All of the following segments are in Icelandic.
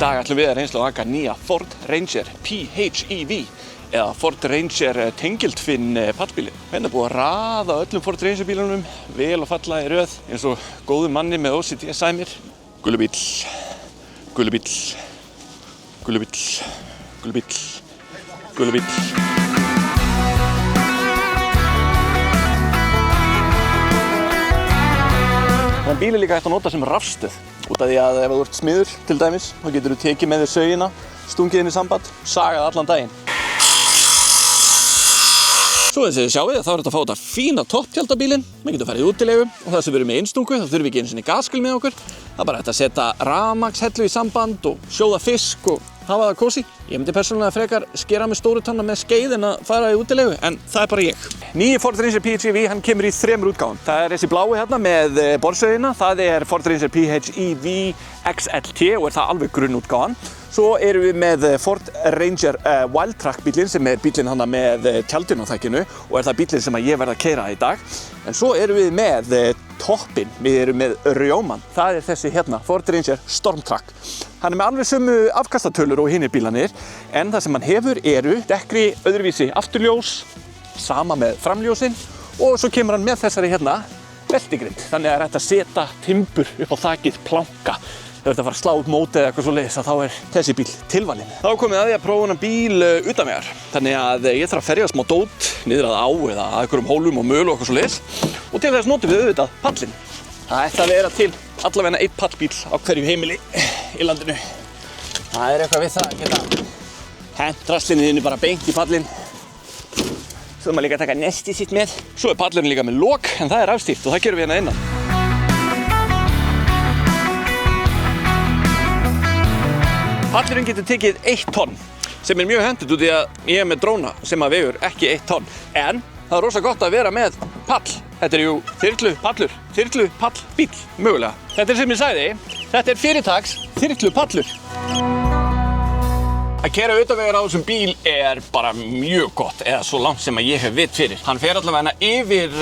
dag ætlum við að reynsla á aka nýja Ford Ranger PHEV eða Ford Ranger tengiltvinn pallbílinn. Hérna búið að raða öllum Ford Ranger bílunum vel og falla í röð eins og góðu manni með OCD sæmir. Gulubíll, gulubíll, gulubíll, gulubíll, gulubíll. Þannig bíl líka hægt að nota sem rafstöð út af því að ef þú ert smiður til dæmis þá getur þú tekið með þér saugina, stungið inn í samband, sagað allan daginn. Svo eins og þið sjáið þá er þetta að fá þetta fína topptjaldabílinn. Við getum farið í útilegu og það sem við erum með innstungu þá þurfum við ekki einu sinni gaskil með okkur. Það er bara hægt að setja rafmagnshellu í samband og sjóða fisk og hafa það kósí. Ég myndi persónulega frekar skera með stóru tanna með skeið en að fara í útilegu, en það er bara ég. Nýji Ford Ranger PHEV, hann kemur í 3 útgáfum. Það er þessi blái hérna með borðsauðina, það er Ford Ranger PHEV XLT og er það alveg grunnútgáfan. Svo erum við með Ford Ranger Wildtrak bílinn sem er bílinn hana með tjaldinu á þækkinu og er það bílinn sem ég verð að keyra í dag. En svo erum við með toppinn, við erum með rjóman. Það er þessi hérna, Ford Ranger Stormtrack. Hann er með alveg sömu afkastatölur og hinir bílarnir, en það sem hann hefur eru dekkri öðruvísi afturljós, sama með framljósin og svo kemur hann með þessari hérna veltigrind. Þannig að það er hægt að setja timbur upp á þakið, planka. Ef þetta fara að slá út móti eða eitthvað svo leiðis að þá er þessi bíl tilvalinn. Þá er komið að því að prófa þennan bíl utanvegar. Þannig að ég þarf að ferja smá dót niður að á eða að einhverjum hólum og möl og eitthvað svo leiðis. Og til þess notum við auðvitað pallinn. Það ætti að vera til allavega einn pallbíl á hverju heimili í landinu. Það er eitthvað við það að geta hent draslinni þínu bara beint í pallinn. Svo maður líka að taka nestið sitt með. Svo er pallurinn líka með lok en það er afstýrt og það gerum við hérna innan. Pallurinn getur tekið 1 tonn, sem er mjög hentugt út í að ég er með dróna sem að vegur ekki 1 tonn. En það er rosa gott að vera með pall. Þetta er jú þyrlupallur, þyrlupallbíl, mögulega. Þetta er sem ég sagði, þetta er fyrirtaks þyrlupallur. Að keyra utanvegar á þessum bíl er bara mjög gott, eða svo langt sem að ég hef vit fyrir. Hann fer allavega yfir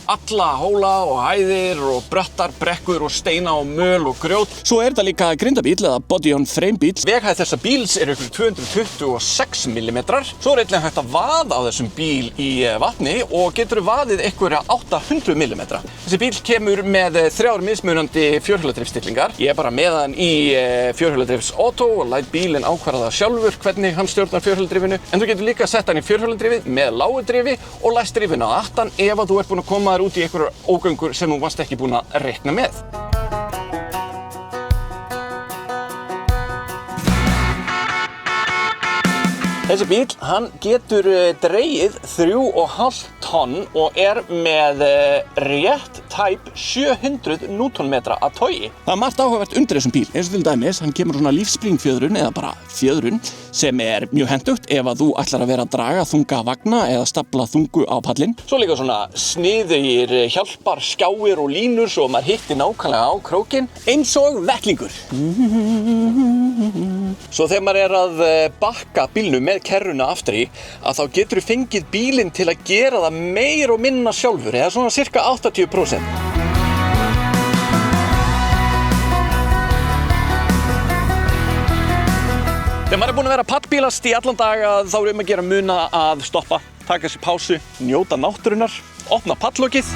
alla hóla og hæðir og bröttar, brekkur og steina og möl og grjót. Svo er þetta líka grindabíl eða body on frame bíl. Veghæð þessa bíls er ykkur 226 mm. Svo er einnig hægt að vaða á þessum bíl í vatni og getur vaðið ykkur 800 mm. Þessi bíl kemur með 3 mismunandi fjórhjóladrifsstillingar. Ég er bara með hann í fjórhjóladrifs auto og læt bílinn ákvarða það sjálfur hvernig hann stjórnar fjórhjóladrifinu, en þú getur líka sett hann í fjórhjóladrifið með lágu drifi og læst drifinu á aftan ef að þú ert búinn að koma þér út í einhverjar ógöngur sem þú varst ekki búinn að reikna með. Þessi bíl, hann getur dregið 3,5 tonn og er með rétt tæp 700 Newtonmetra að togi. Það er margt áhugavert undir þessum bíl, eins og til dæmis, hann kemur svona lífspringfjöðrun eða bara fjöðrun sem er mjög hentugt ef að þú ætlar að vera að draga þunga vagna eða stafla þungu á pallinn. Svo líka svona sniðugir hjálpar, skjáir og línur svo maður hitti nákvæmlega á krókinn, eins og vettlingur. Svo þegar maður er að bakka bílnum með kerruna aftur í, að þá getur þú fengið bílinn til að gera það meir og minna sjálfur, eða svona cirka 80%. Þegar maður er búinn að vera pallbílast í allan dag þá er að gera muna að stoppa, taka sér pásu, njóta náttúrunnar, opna pallokið,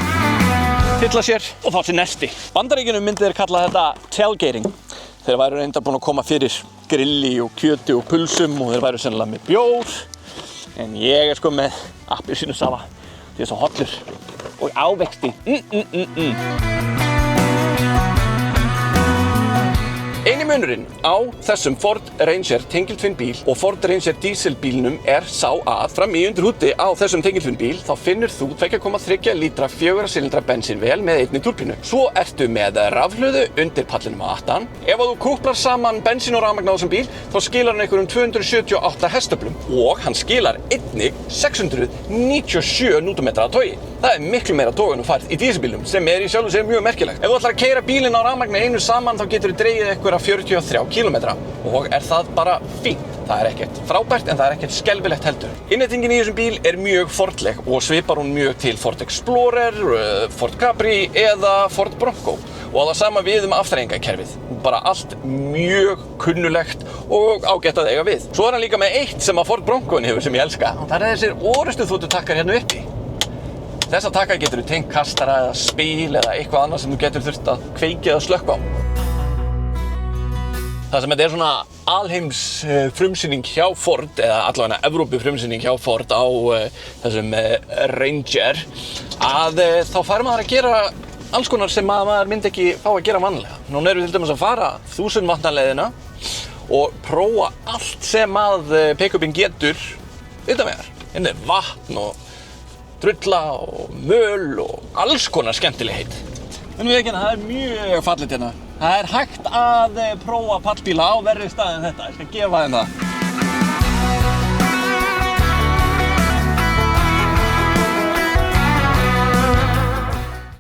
fylla sér og fá sér nesti. Bandaríkjunum myndi þeir kalla þetta tailgating. Þeir væru reyndar búin að koma fyrir grilli og kjöti og pulsum og þeir væru sennilega með bjór. En ég er sko með appelsínusafa, því er svo hollur og ávexti. Eini munurinn á þessum Ford Ranger tengiltvinnbíl og Ford Ranger dísilbílnum er sá að fram í undir húti á þessum tengiltvinnbíl þá finnur þú 2,3 lítra 4 silindra bensínvél með einni túrbínu. Svo ertu með rafhlöðu undir pallinum á aftan. Ef þú kúplar saman bensín og rafmagn á þessum bíl þá skilar hann einhverjum 278 hestöflum og hann skilar einnig 697 Newtonmetra að togi. Það er miklu meira tog en þú færð í dísilbílnum sem er í sjálfu sér mjög merkilegt. Ef þú ætlar að keyra bílinn á rafmagni einu saman þá getur þú dregið einhverja 43 km og er það bara fínt. Það er ekkert frábært en það er ekkert skelfilegt heldur. Innréttingin í þessum bíl er mjög Fordleg og svipar hún mjög til Ford Explorer, Ford Capri eða Ford Bronco. Og það sama við afþreyingarkerfið. Bara allt mjög kunnulegt og ágætt að eiga við. Svo hann líka með eitt sem að Ford Broncoin hefur sem ég elska. Og það þessir orrustuþotuttakkar hérna uppi. Þessa takkar getur þú tengt kastara eða spil eða eitthvað annað sem þú getur þurft að kveikja eða slökkva á. Það sem þetta svona alheims frumsýning hjá Ford, eða allavega Evrópu frumsýning hjá Ford á þessum Ranger, að þá fær maður að gera alls konar sem maður myndi ekki fá að gera vanlega. Núna erum við til dæmis að fara 1000 wattna leiðina og prófa allt sem að pick-upin getur utan vegar. Hérna vatn og drulla og möl og alls konar skemmtilegheit. En við ekki hérna, það mjög fallegt hérna. Það hægt að prófa pallbíla á verri stað en þetta. Ég skal gefa þeim það.